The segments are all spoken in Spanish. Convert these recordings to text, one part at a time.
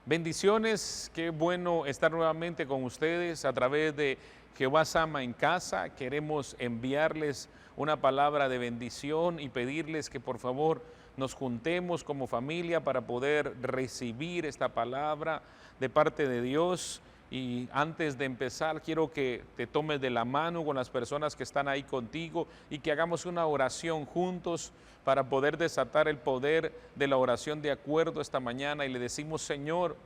Bendiciones, qué bueno estar nuevamente con ustedes a través de Jehová Sama en casa. Queremos enviarles una palabra de bendición y pedirles que por favor nos juntemos como familia para poder recibir esta palabra de parte de Dios. Y antes de empezar, quiero que te tomes de la mano con las personas que están ahí contigo y que hagamos una oración juntos para poder desatar el poder de la oración de acuerdo esta mañana. Y le decimos: Señor,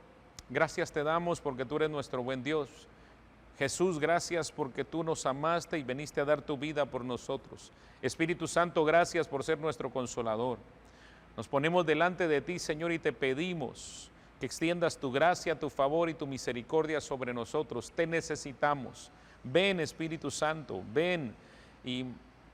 gracias te damos porque tú eres nuestro buen Dios. Jesús, gracias porque tú nos amaste y viniste a dar tu vida por nosotros. Espíritu Santo, gracias por ser nuestro consolador. Nos ponemos delante de ti, Señor, y te pedimos que extiendas tu gracia, tu favor y tu misericordia sobre nosotros. Te necesitamos. Ven, Espíritu Santo, ven y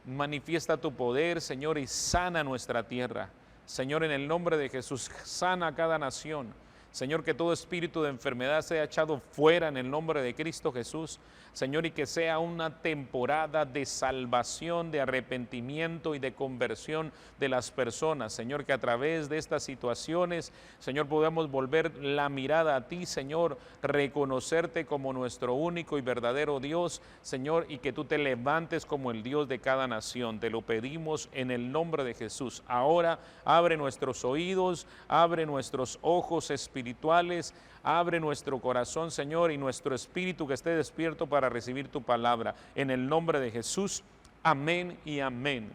manifiesta tu poder, Señor, y sana nuestra tierra. Señor, en el nombre de Jesús, sana a cada nación. Señor, que todo espíritu de enfermedad sea echado fuera en el nombre de Cristo Jesús. Señor, y que sea una temporada de salvación, de arrepentimiento y de conversión de las personas. Señor, que a través de estas situaciones, Señor, podamos volver la mirada a ti, Señor, reconocerte como nuestro único y verdadero Dios, Señor, y que tú te levantes como el Dios de cada nación. Te lo pedimos en el nombre de Jesús. Ahora abre nuestros oídos, abre nuestros ojos espirituales, abre nuestro corazón, Señor, y nuestro espíritu que esté despierto para recibir tu palabra. En el nombre de Jesús, amén y amén.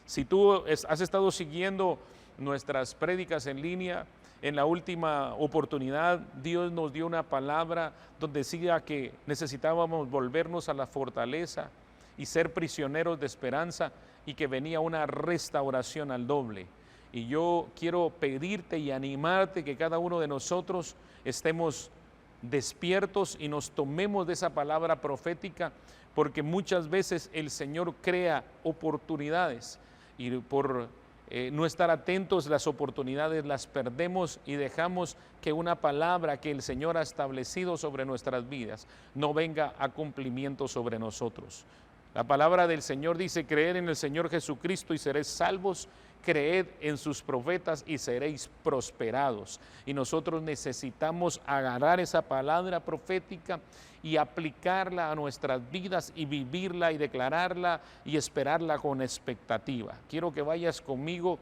Si tú has estado siguiendo nuestras prédicas en línea, en la última oportunidad Dios nos dio una palabra donde decía que necesitábamos volvernos a la fortaleza y ser prisioneros de esperanza, y que venía una restauración al doble. Y yo quiero pedirte y animarte que cada uno de nosotros estemos despiertos y nos tomemos de esa palabra profética, porque muchas veces el Señor crea oportunidades y por no estar atentos, las oportunidades las perdemos y dejamos que una palabra que el Señor ha establecido sobre nuestras vidas no venga a cumplimiento sobre nosotros. La palabra del Señor dice: creed en el Señor Jesucristo y seréis salvos, creed en sus profetas y seréis prosperados. Y nosotros necesitamos agarrar esa palabra profética y aplicarla a nuestras vidas y vivirla y declararla y esperarla con expectativa. Quiero que vayas conmigo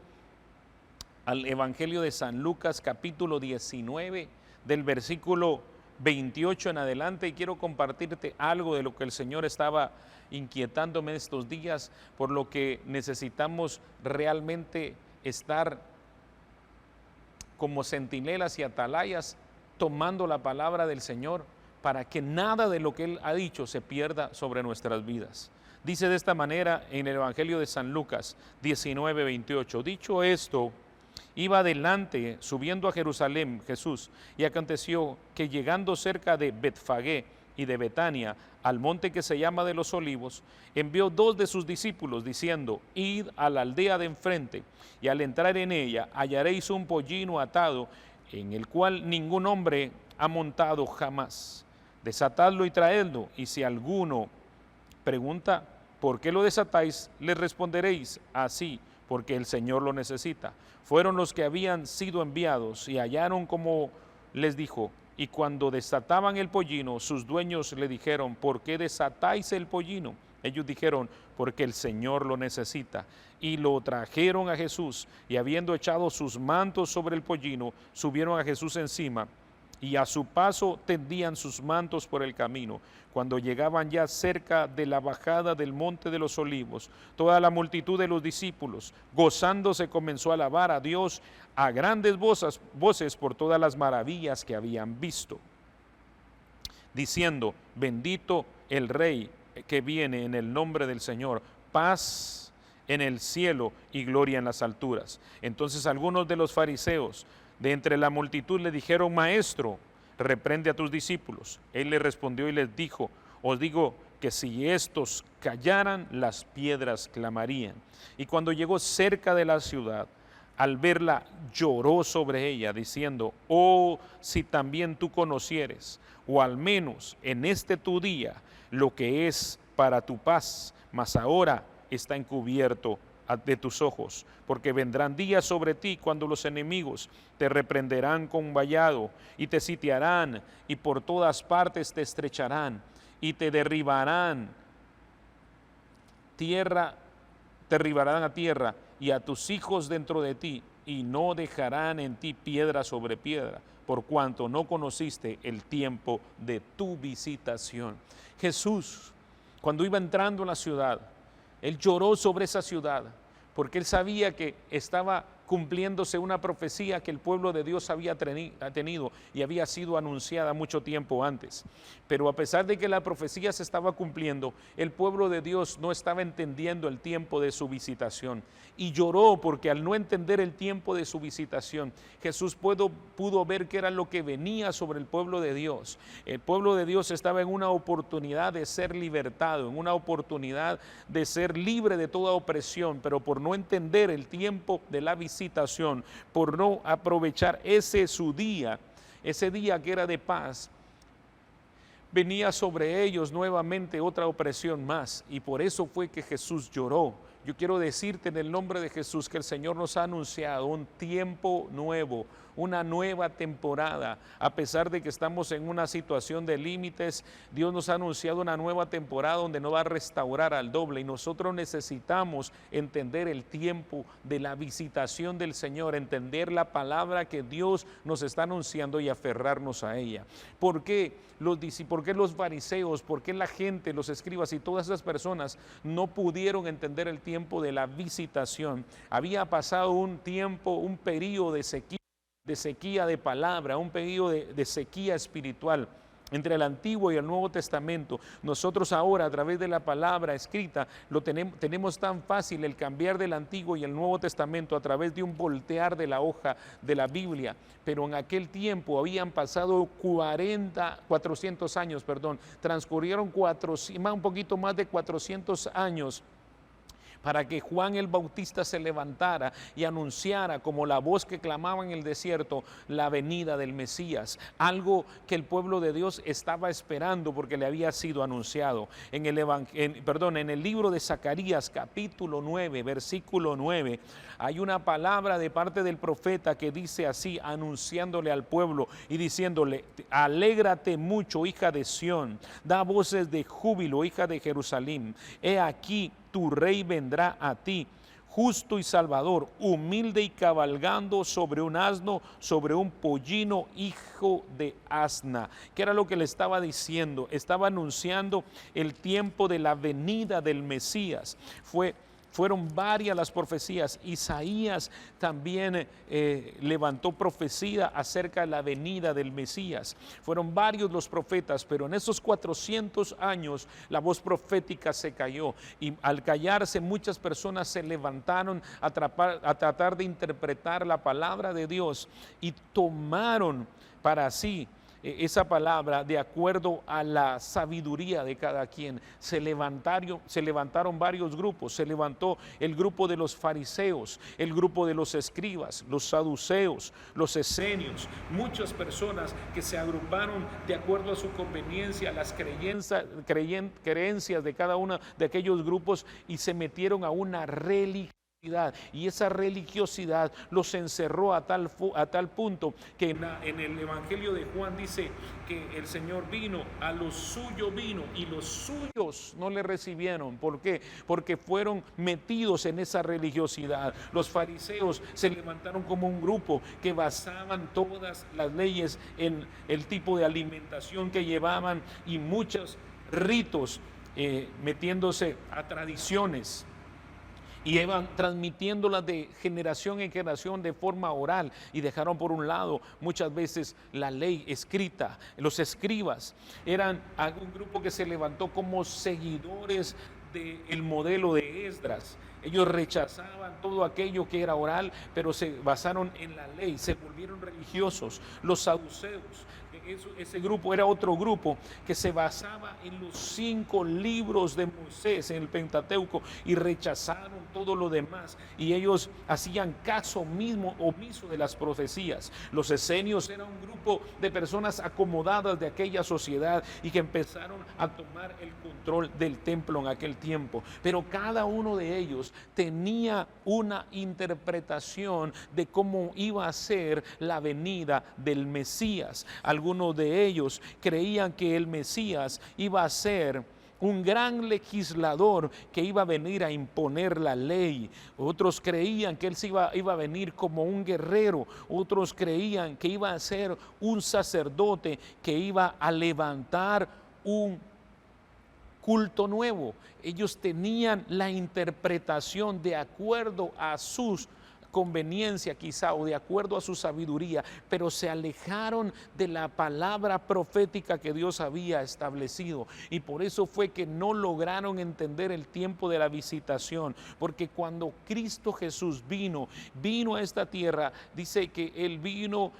al Evangelio de San Lucas, capítulo 19, del versículo 28 en adelante, y quiero compartirte algo de lo que el Señor estaba inquietándome estos días, por lo que necesitamos realmente estar como centinelas y atalayas, tomando la palabra del Señor, para que nada de lo que Él ha dicho se pierda sobre nuestras vidas. Dice de esta manera en el Evangelio de San Lucas 19, 28, dicho esto, iba adelante subiendo a Jerusalén Jesús, y aconteció que llegando cerca de Betfagé y de Betania, al monte que se llama de los Olivos, envió dos de sus discípulos diciendo: id a la aldea de enfrente, y al entrar en ella hallaréis un pollino atado, en el cual ningún hombre ha montado jamás. Desatadlo y traedlo, y si alguno pregunta: ¿por qué lo desatáis?, le responderéis: así, porque el Señor lo necesita. Fueron los que habían sido enviados y hallaron como les dijo. Y cuando desataban el pollino, sus dueños le dijeron: ¿por qué desatáis el pollino? Ellos dijeron: porque el Señor lo necesita. Y lo trajeron a Jesús, y habiendo echado sus mantos sobre el pollino, subieron a Jesús encima, y a su paso tendían sus mantos por el camino. Cuando llegaban ya cerca de la bajada del monte de los Olivos, toda la multitud de los discípulos, gozándose, comenzó a alabar a Dios a grandes voces por todas las maravillas que habían visto, diciendo: bendito el Rey que viene en el nombre del Señor, paz en el cielo y gloria en las alturas. Entonces algunos de los fariseos de entre la multitud le dijeron: Maestro, reprende a tus discípulos. Él le respondió y les dijo: os digo que si estos callaran, las piedras clamarían. Y cuando llegó cerca de la ciudad, al verla, lloró sobre ella, diciendo: oh, si también tú conocieres, o al menos en este tu día, lo que es para tu paz, mas ahora está encubierto de tus ojos, porque vendrán días sobre ti cuando los enemigos te reprenderán con vallado y te sitiarán y por todas partes te estrecharán y te derribarán a tierra y a tus hijos dentro de ti, y no dejarán en ti piedra sobre piedra, por cuanto no conociste el tiempo de tu visitación. Jesús, cuando iba entrando en la ciudad, Él lloró sobre esa ciudad, porque Él sabía que estaba cumpliéndose una profecía que el pueblo de Dios había tenido y había sido anunciada mucho tiempo antes. Pero a pesar de que la profecía se estaba cumpliendo, el pueblo de Dios no estaba entendiendo el tiempo de su visitación. Y lloró porque al no entender el tiempo de su visitación, Jesús pudo ver que era lo que venía sobre el pueblo de Dios. El pueblo de Dios estaba en una oportunidad de ser libertado, en una oportunidad de ser libre de toda opresión, pero por no entender el tiempo de la visitación, por no aprovechar ese día que era de paz, venía sobre ellos nuevamente otra opresión más, y por eso fue que Jesús lloró. Yo quiero decirte en el nombre de Jesús que el Señor nos ha anunciado un tiempo nuevo, una nueva temporada. A pesar de que estamos en una situación de límites, Dios nos ha anunciado una nueva temporada donde nos va a restaurar al doble, y nosotros necesitamos entender el tiempo de la visitación del Señor, entender la palabra que Dios nos está anunciando y aferrarnos a ella. ¿Por qué los fariseos, por qué la gente, los escribas y todas esas personas no pudieron entender el tiempo de la visitación? Había pasado un tiempo, un periodo de sequía de palabra, un periodo de sequía espiritual entre el Antiguo y el Nuevo Testamento. Nosotros ahora, a través de la palabra escrita, tenemos tan fácil el cambiar del Antiguo y el Nuevo Testamento a través de un voltear de la hoja de la Biblia. Pero en aquel tiempo habían pasado 400 años, transcurrieron un poquito más de 400 años para que Juan el Bautista se levantara y anunciara como la voz que clamaba en el desierto la venida del Mesías, algo que el pueblo de Dios estaba esperando porque le había sido anunciado. En el libro de Zacarías capítulo 9, versículo 9, hay una palabra de parte del profeta que dice así, anunciándole al pueblo y diciéndole: alégrate mucho, hija de Sión, da voces de júbilo, hija de Jerusalén, he aquí tu rey vendrá a ti, justo y salvador, humilde y cabalgando sobre un asno, sobre un pollino, hijo de asna. ¿Qué era lo que le estaba diciendo? Estaba anunciando el tiempo de la venida del Mesías. Fueron varias las profecías. Isaías también levantó profecía acerca de la venida del Mesías. Fueron varios los profetas, pero en esos 400 años la voz profética se cayó, y al callarse muchas personas se levantaron a tratar de interpretar la palabra de Dios y tomaron para sí esa palabra de acuerdo a la sabiduría de cada quien. Se levantaron varios grupos. Se levantó el grupo de los fariseos, el grupo de los escribas, los saduceos, los esenios, muchas personas que se agruparon de acuerdo a su conveniencia, las creencias de cada uno de aquellos grupos, y se metieron a una religiosidad. Y esa religiosidad los encerró a tal punto que en el Evangelio de Juan dice que el Señor vino, a los suyos vino y los suyos no le recibieron. ¿Por qué? Porque fueron metidos en esa religiosidad. Los fariseos se levantaron como un grupo que basaban todas las leyes en el tipo de alimentación que llevaban y muchos ritos, metiéndose a tradiciones, y iban transmitiéndolas de generación en generación de forma oral, y dejaron por un lado muchas veces la ley escrita. Los escribas eran un grupo que se levantó como seguidores del modelo de Esdras. Ellos rechazaban todo aquello que era oral, pero se basaron en la ley, se volvieron religiosos. Los saduceos, ese grupo era otro grupo que se basaba en los 5 libros de Moisés en el Pentateuco y rechazaron todo lo demás, y ellos hacían caso omiso de las profecías. Los esenios eran un grupo de personas acomodadas de aquella sociedad y que empezaron a tomar el control del templo en aquel tiempo, pero cada uno de ellos tenía una interpretación de cómo iba a ser la venida del Mesías. Algunos de ellos creían que el Mesías iba a ser un gran legislador que iba a venir a imponer la ley. Otros creían que él iba a venir como un guerrero. Otros creían que iba a ser un sacerdote que iba a levantar un culto nuevo. Ellos tenían la interpretación de acuerdo a sus conveniencia quizá, o de acuerdo a su sabiduría, pero se alejaron de la palabra profética que Dios había establecido, y por eso fue que no lograron entender el tiempo de la visitación, porque cuando Cristo Jesús vino a esta tierra, dice que Él vino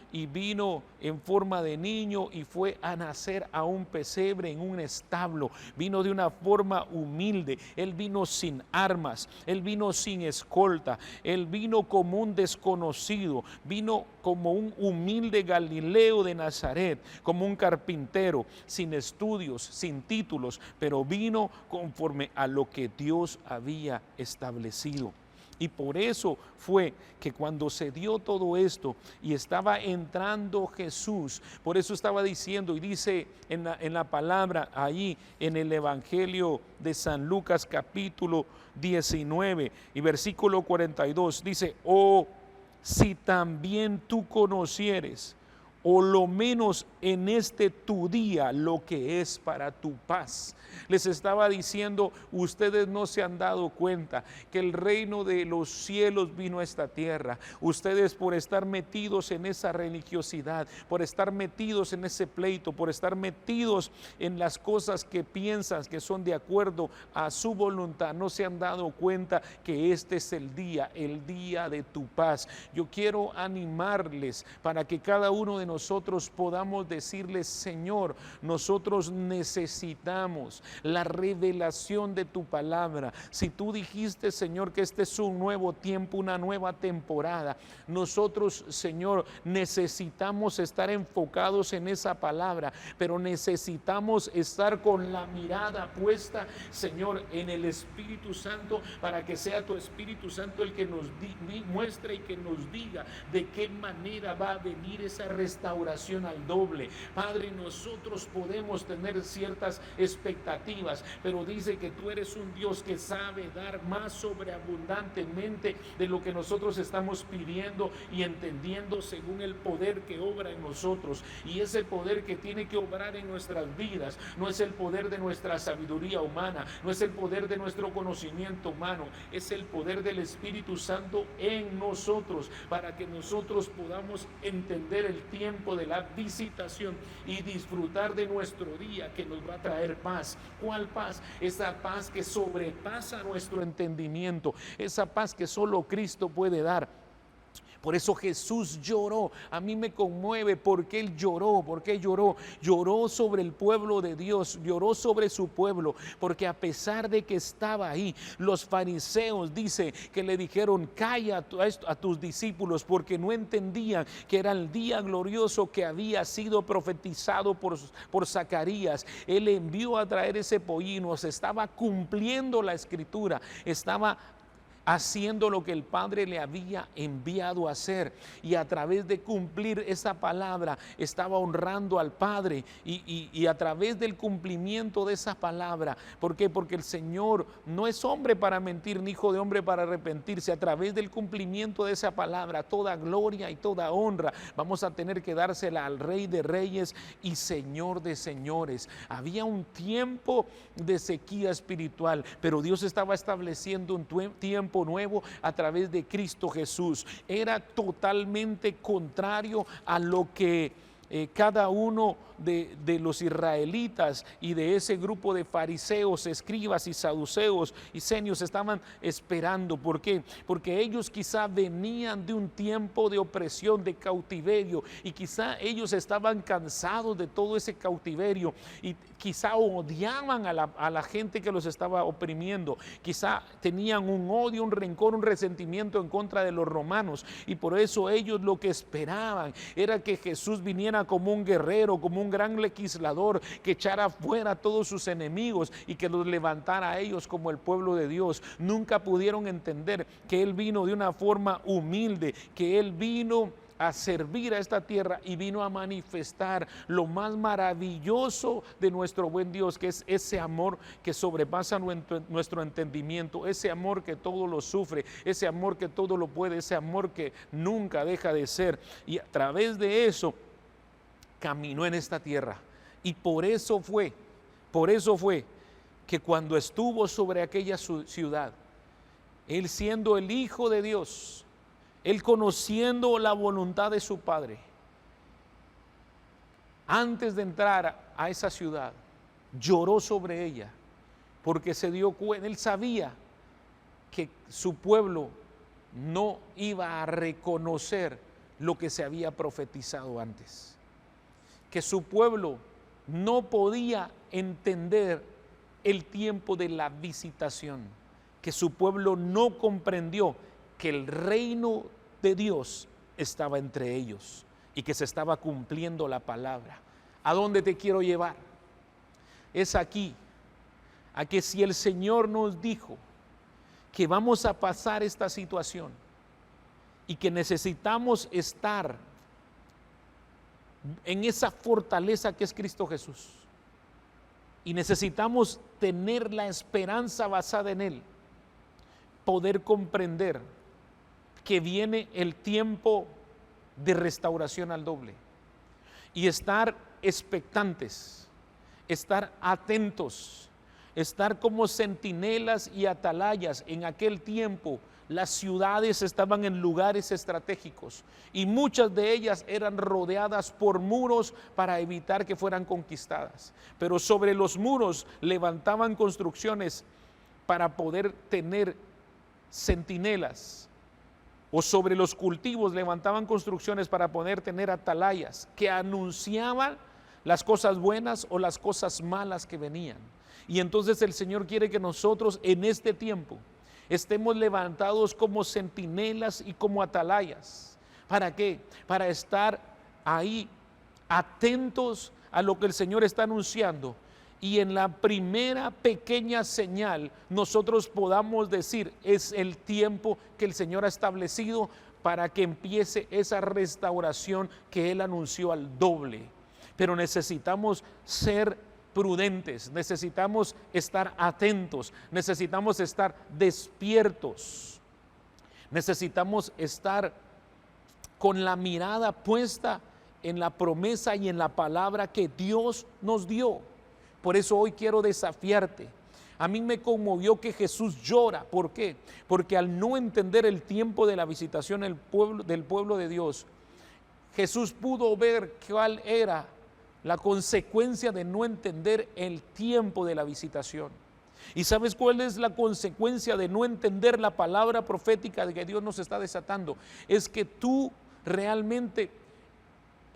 en forma de niño y fue a nacer a un pesebre en un establo. Vino de una forma humilde, Él vino sin armas, Él vino sin escolta, Él vino como un desconocido, vino como un humilde Galileo de Nazaret, como un carpintero, sin estudios, sin títulos, pero vino conforme a lo que Dios había establecido. Y por eso fue que cuando se dio todo esto y estaba entrando Jesús, por eso estaba diciendo, y dice en la palabra ahí en el Evangelio de San Lucas capítulo 19 y versículo 42, dice: oh, si también tú conocieres, o lo menos en este tu día, lo que es para tu paz. Les estaba diciendo, ustedes no se han dado cuenta que el reino de los cielos vino a esta tierra. Ustedes, por estar metidos en esa religiosidad, por estar metidos en ese pleito, por estar metidos en las cosas que piensan que son de acuerdo a su voluntad, no se han dado cuenta que este es el día de tu paz. Yo quiero animarles para que cada uno de nosotros podamos decirles: Señor, nosotros necesitamos la revelación de tu palabra. Si tú dijiste, Señor, que este es un nuevo tiempo, una nueva temporada, nosotros, Señor, necesitamos estar enfocados en esa palabra, pero necesitamos estar con la mirada puesta, Señor, en el Espíritu Santo, para que sea tu Espíritu Santo el que nos muestre y que nos diga de qué manera va a venir esa restauración al doble. Padre, nosotros podemos tener ciertas expectativas, pero dice que tú eres un Dios que sabe dar más sobreabundantemente de lo que nosotros estamos pidiendo y entendiendo, según el poder que obra en nosotros. Y ese poder que tiene que obrar en nuestras vidas no es el poder de nuestra sabiduría humana, no es el poder de nuestro conocimiento humano, es el poder del Espíritu Santo en nosotros, para que nosotros podamos entender el tiempo de la visitación y disfrutar de nuestro día, que nos va a traer paz. ¿Cuál paz? Esa paz que sobrepasa nuestro entendimiento, esa paz que solo Cristo puede dar. Por eso Jesús lloró. A mí me conmueve porque Él lloró. ¿Por qué lloró? Lloró sobre el pueblo de Dios, lloró sobre su pueblo, porque a pesar de que estaba ahí, los fariseos, dice, que le dijeron: calla a tus discípulos, porque no entendían que era el día glorioso que había sido profetizado por Zacarías. Él envió a traer ese pollino, se estaba cumpliendo la escritura, estaba haciendo lo que el Padre le había enviado a hacer, y a través de cumplir esa palabra estaba honrando al Padre, y a través del cumplimiento de esa palabra. ¿Por qué? Porque el Señor no es hombre para mentir, ni hijo de hombre para arrepentirse. A través del cumplimiento de esa palabra, toda gloria y toda honra vamos a tener que dársela al Rey de Reyes y Señor de Señores. Había un tiempo de sequía espiritual, pero Dios estaba estableciendo un tiempo nuevo a través de Cristo Jesús. Era totalmente contrario a lo que cada uno de los israelitas y de ese grupo de fariseos, escribas y saduceos y senios estaban esperando. ¿Por qué? Porque ellos quizá venían de un tiempo de opresión, de cautiverio, y quizá ellos estaban cansados de todo ese cautiverio y quizá odiaban a la gente que los estaba oprimiendo. Quizá tenían un odio, un rencor, un resentimiento en contra de los romanos, y por eso ellos lo que esperaban era que Jesús viniera como un guerrero, como un gran legislador, que echara fuera a todos sus enemigos y que los levantara a ellos como el pueblo de Dios. Nunca pudieron entender que Él vino de una forma humilde, que Él vino a servir a esta tierra y vino a manifestar lo más maravilloso de nuestro buen Dios, que es ese amor que sobrepasa nuestro entendimiento, ese amor que todo lo sufre, ese amor que todo lo puede, ese amor que nunca deja de ser. Y a través de eso caminó en esta tierra, y por eso fue que cuando estuvo sobre aquella ciudad, Él siendo el Hijo de Dios, Él conociendo la voluntad de su Padre, antes de entrar a esa ciudad, lloró sobre ella, porque se dio cuenta, Él sabía que su pueblo no iba a reconocer lo que se había profetizado antes, que su pueblo no podía entender el tiempo de la visitación, que su pueblo no comprendió que el reino de Dios estaba entre ellos y que se estaba cumpliendo la palabra. ¿A dónde te quiero llevar? Es aquí, a que si el Señor nos dijo que vamos a pasar esta situación y que necesitamos estar en esa fortaleza que es Cristo Jesús, y necesitamos tener la esperanza basada en Él, poder comprender que viene el tiempo de restauración al doble, y estar expectantes, estar atentos, estar como centinelas y atalayas. En aquel tiempo las ciudades estaban en lugares estratégicos y muchas de ellas eran rodeadas por muros para evitar que fueran conquistadas, pero sobre los muros levantaban construcciones para poder tener centinelas, o sobre los cultivos levantaban construcciones para poder tener atalayas que anunciaban las cosas buenas o las cosas malas que venían. Y entonces el Señor quiere que nosotros en este tiempo estemos levantados como centinelas y como atalayas. ¿Para qué? Para estar ahí atentos a lo que el Señor está anunciando, y en la primera pequeña señal nosotros podamos decir: es el tiempo que el Señor ha establecido para que empiece esa restauración que Él anunció al doble. Pero necesitamos ser prudentes, necesitamos estar atentos, necesitamos estar despiertos, necesitamos estar con la mirada puesta en la promesa y en la palabra que Dios nos dio. Por eso hoy quiero desafiarte. A mí me conmovió que Jesús llora. ¿Por qué? Porque al no entender el tiempo de la visitación del pueblo de Dios, Jesús pudo ver cuál era la consecuencia de no entender el tiempo de la visitación. ¿Y sabes cuál es la consecuencia de no entender la palabra profética de que Dios nos está desatando? Es que tú realmente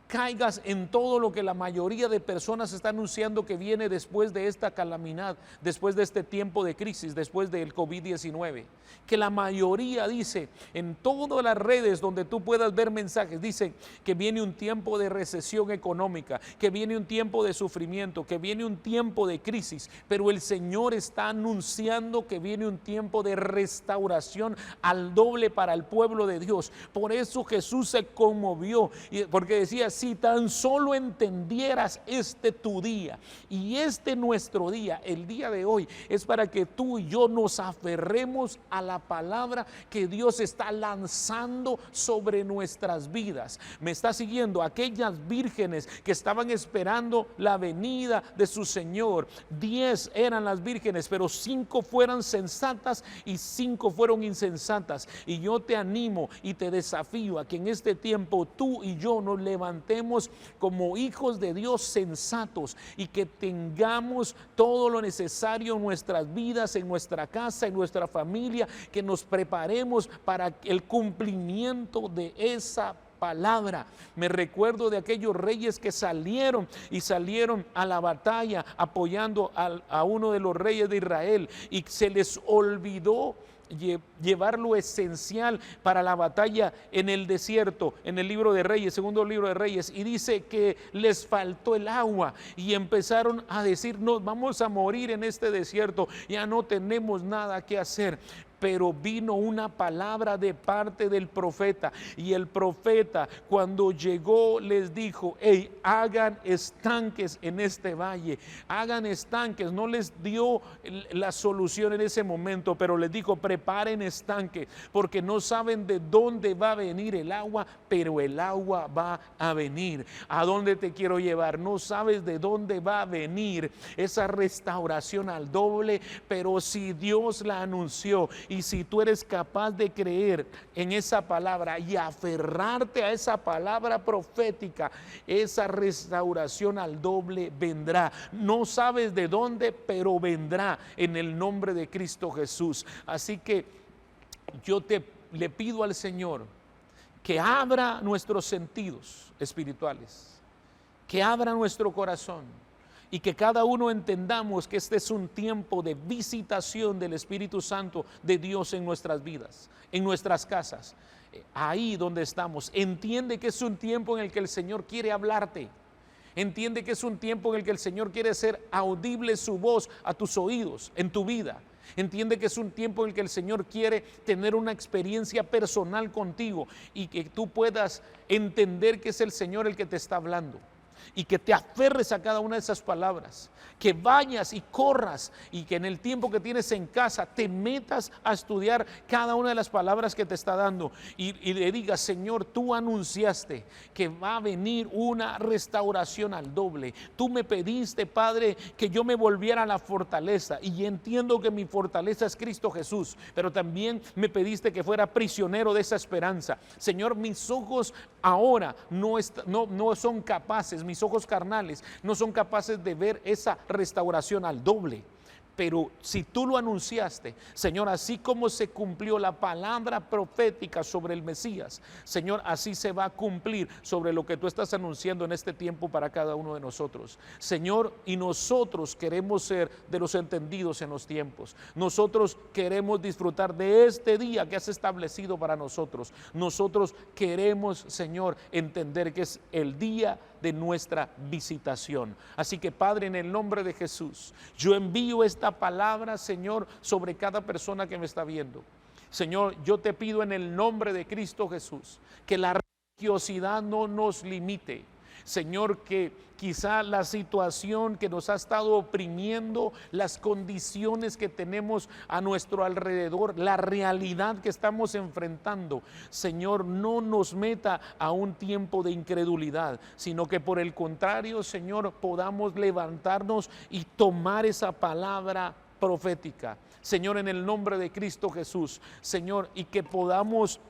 caigas en todo lo que la mayoría de personas está anunciando que viene después de esta calamidad, después de este tiempo de crisis, después del COVID-19. Que la mayoría dice, en todas las redes donde tú puedas ver mensajes, dice que viene un tiempo de recesión económica, que viene un tiempo de sufrimiento, que viene un tiempo de crisis, pero el Señor está anunciando que viene un tiempo de restauración al doble para el pueblo de Dios. Por eso Jesús se conmovió, porque decía: si tan solo entendieras este tu día y este nuestro día, el día de hoy, es para que tú y yo nos aferremos a la palabra que Dios está lanzando sobre nuestras vidas. Me está siguiendo. Aquellas vírgenes que estaban esperando la venida de su Señor, 10 eran las vírgenes, pero 5 fueron sensatas y 5 fueron insensatas. Y yo te animo y te desafío a que en este tiempo tú y yo nos levantemos levantemos como hijos de Dios sensatos y que tengamos todo lo necesario en nuestras vidas, en nuestra casa, en nuestra familia, que nos preparemos para el cumplimiento de esa palabra. Me recuerdo de aquellos reyes que salieron a la batalla apoyando a uno de los reyes de Israel y se les olvidó llevar lo esencial para la batalla en el desierto, en el libro de Reyes, segundo libro de Reyes, y dice que les faltó el agua y empezaron a decir: nos vamos a morir en este desierto, ya no tenemos nada que hacer. Pero vino una palabra de parte del profeta, y el profeta cuando llegó les dijo: hey, hagan estanques en este valle, hagan estanques. No les dio la solución en ese momento, pero les dijo: preparen estanques, porque no saben de dónde va a venir el agua, pero el agua va a venir. ¿A dónde te quiero llevar? No sabes de dónde va a venir esa restauración al doble, pero si Dios la anunció, y si tú eres capaz de creer en esa palabra y aferrarte a esa palabra profética, esa restauración al doble vendrá. No sabes de dónde, pero vendrá en el nombre de Cristo Jesús. Así que yo le pido al Señor que abra nuestros sentidos espirituales, que abra nuestro corazón, y que cada uno entendamos que este es un tiempo de visitación del Espíritu Santo de Dios en nuestras vidas, en nuestras casas, ahí donde estamos. Entiende que es un tiempo en el que el Señor quiere hablarte. Entiende que es un tiempo en el que el Señor quiere hacer audible su voz a tus oídos, en tu vida. Entiende que es un tiempo en el que el Señor quiere tener una experiencia personal contigo y que tú puedas entender que es el Señor el que te está hablando. Y que te aferres a cada una de esas palabras, que vayas y corras, y que en el tiempo que tienes en casa te metas a estudiar cada una de las palabras que te está dando y le digas: Señor, tú anunciaste que va a venir una restauración al doble. Tú me pediste, Padre, que yo me volviera a la fortaleza, y atiendo que mi fortaleza es Cristo Jesús, pero también me pediste que fuera prisionero de esa esperanza. Señor, mis ojos ahora no son capaces, mis ojos carnales no son capaces de ver esa restauración al doble. Pero si tú lo anunciaste, Señor, así como se cumplió la palabra profética sobre el Mesías, Señor, así se va a cumplir sobre lo que tú estás anunciando en este tiempo para cada uno de nosotros, Señor. Y nosotros queremos ser de los entendidos en los tiempos. Nosotros queremos disfrutar de este día que has establecido para nosotros. Nosotros queremos, Señor, entender que es el día de nuestra visitación. Así que, Padre, en el nombre de Jesús, yo envío esta palabra, Señor, sobre cada persona que me está viendo. Señor, yo te pido en el nombre de Cristo Jesús que la religiosidad no nos limite. Señor, que quizá la situación que nos ha estado oprimiendo, las condiciones que tenemos a nuestro alrededor, la realidad que estamos enfrentando, Señor, no nos meta a un tiempo de incredulidad, sino que por el contrario, Señor, podamos levantarnos y tomar esa palabra profética, Señor, en el nombre de Cristo Jesús, Señor, y que podamos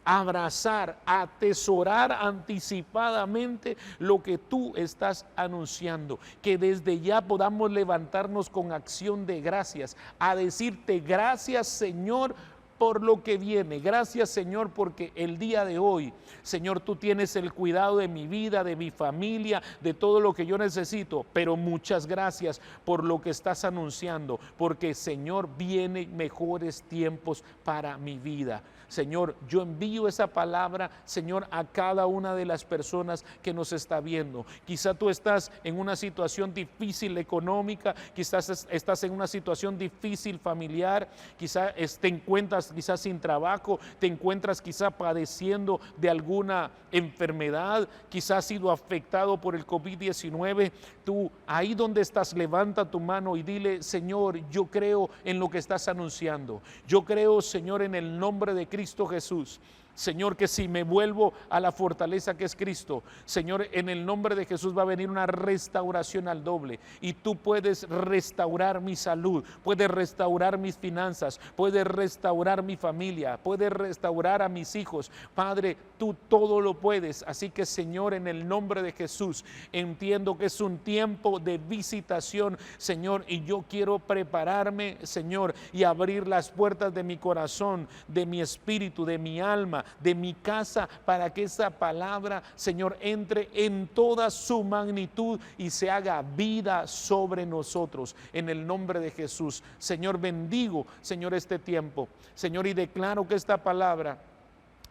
abrazar, atesorar anticipadamente lo que tú estás anunciando, que desde ya podamos levantarnos con acción de gracias, a decirte: gracias, Señor, por lo que viene. Gracias, Señor, porque el día de hoy, Señor, tú tienes el cuidado de mi vida, de mi familia, de todo lo que yo necesito. Pero muchas gracias por lo que estás anunciando, porque, Señor, vienen mejores tiempos para mi vida. Señor, yo envío esa palabra, Señor, a cada una de las personas que nos está viendo. Quizá tú estás en una situación difícil económica, quizás estás en una situación difícil familiar, quizás te encuentras quizás sin trabajo, te encuentras quizás padeciendo de alguna enfermedad, quizás has sido afectado por el COVID-19. Tú, ahí donde estás, levanta tu mano y dile: Señor, yo creo en lo que estás anunciando. Yo creo, Señor, en el nombre de Cristo Jesús, Señor, que si me vuelvo a la fortaleza que es Cristo, Señor, en el nombre de Jesús va a venir una restauración al doble. Y tú puedes restaurar mi salud, puedes restaurar mis finanzas, puedes restaurar mi familia, puedes restaurar a mis hijos. Padre, tú todo lo puedes. Así que, Señor, en el nombre de Jesús, entiendo que es un tiempo de visitación, Señor, y yo quiero prepararme, Señor, y abrir las puertas de mi corazón, de mi espíritu, de mi alma, de mi casa, para que esa palabra, Señor, entre en toda su magnitud y se haga vida sobre nosotros. En el nombre de Jesús, Señor, bendigo, Señor, este tiempo, Señor, y declaro que esta palabra,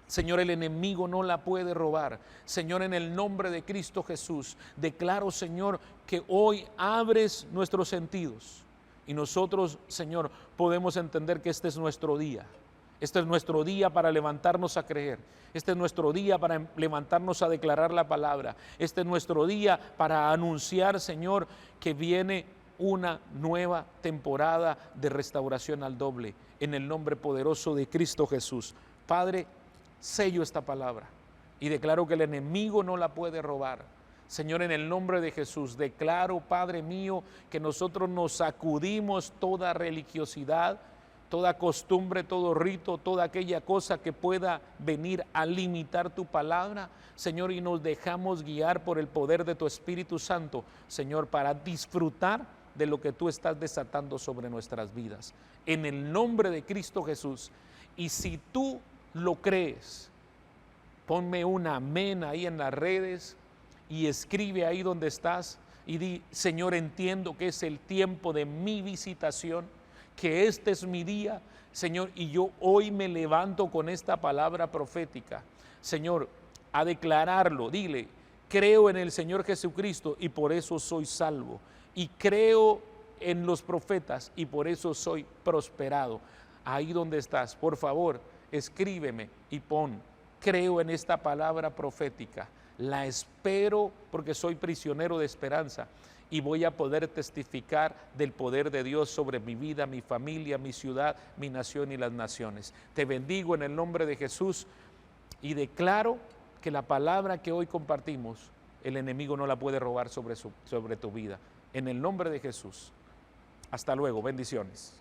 Señor, el enemigo no la puede robar. Señor, en el nombre de Cristo Jesús, declaro, Señor, que hoy abres nuestros sentidos y nosotros, Señor, podemos entender que este es nuestro día. Este es nuestro día para levantarnos a creer. Este es nuestro día para levantarnos a declarar la palabra. Este es nuestro día para anunciar, Señor, que viene una nueva temporada de restauración al doble. En el nombre poderoso de Cristo Jesús. Padre, sello esta palabra y declaro que el enemigo no la puede robar. Señor, en el nombre de Jesús, declaro, Padre mío, que nosotros nos sacudimos toda religiosidad, toda costumbre, todo rito, toda aquella cosa que pueda venir a limitar tu palabra, Señor, y nos dejamos guiar por el poder de tu Espíritu Santo, Señor, para disfrutar de lo que tú estás desatando sobre nuestras vidas. En el nombre de Cristo Jesús. Y si tú lo crees, ponme un amén ahí en las redes y escribe ahí donde estás y di: Señor, entiendo que es el tiempo de mi visitación, que este es mi día, Señor, y yo hoy me levanto con esta palabra profética, Señor, a declararlo. Dile: creo en el Señor Jesucristo y por eso soy salvo, y creo en los profetas y por eso soy prosperado. Ahí donde estás, por favor, escríbeme y pon: creo en esta palabra profética, la espero porque soy prisionero de esperanza y voy a poder testificar del poder de Dios sobre mi vida, mi familia, mi ciudad, mi nación y las naciones. Te bendigo en el nombre de Jesús y declaro que la palabra que hoy compartimos, el enemigo no la puede robar sobre tu vida. En el nombre de Jesús. Hasta luego, bendiciones.